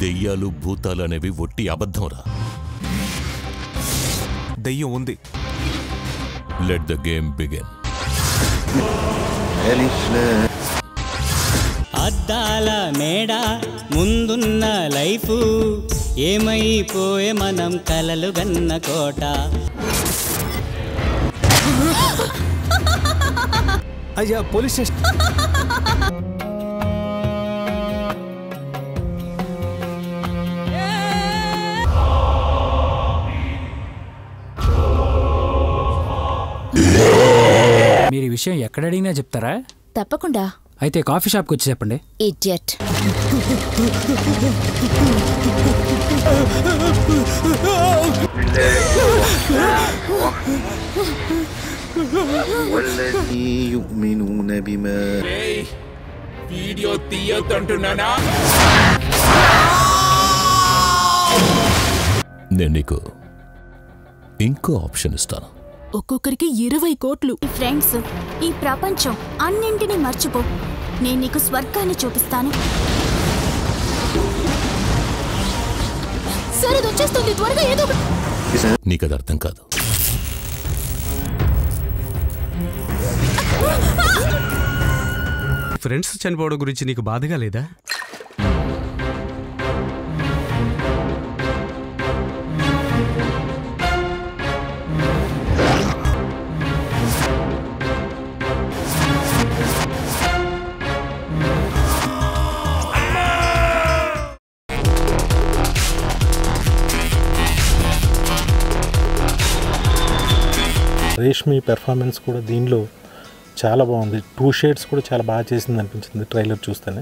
దెయ్యాలు భూతాలు అనేవి ఒట్టి అబద్ధంరా. దెయ్యం ఉంది. Let the game begin. అద్దాల మేడ ముందున్న లైఫ్ ఏమైపోయే మనం కలలు గన్న కోట. అయ్యా పోలీస్ స్టేషన్. మీరు ఈ విషయం ఎక్కడ అడిగినా చెప్తారా? తప్పకుండా. అయితే కాఫీ షాప్కి వచ్చి చెప్పండి. ఇడియట్. వీడియో తీయొద్దంటున్నానా? నేను నీకు ఇంకో ఆప్షన్ ఇస్తాను. ఒక్కొక్కరికి 20 కోట్లు. ఫ్రెండ్స్, ఈ ప్రపంచం అన్నింటినీ మర్చిపో. నేను నీకు స్వర్గాన్ని చూపిస్తాను. సరే, అది వచ్చేస్తుంది. త్వరగా ఏదో. నీకు అది అర్థం కాదు. ఫ్రెండ్స్ చనిపోవడం గురించి నీకు బాధగా లేదా? రేష్మి పెర్ఫార్మెన్స్ కూడా దీనిలో చాలా బాగుంది. 2 షేడ్స్ కూడా చాలా బాగా చేసింది అనిపించింది ట్రైలర్ చూస్తేనే.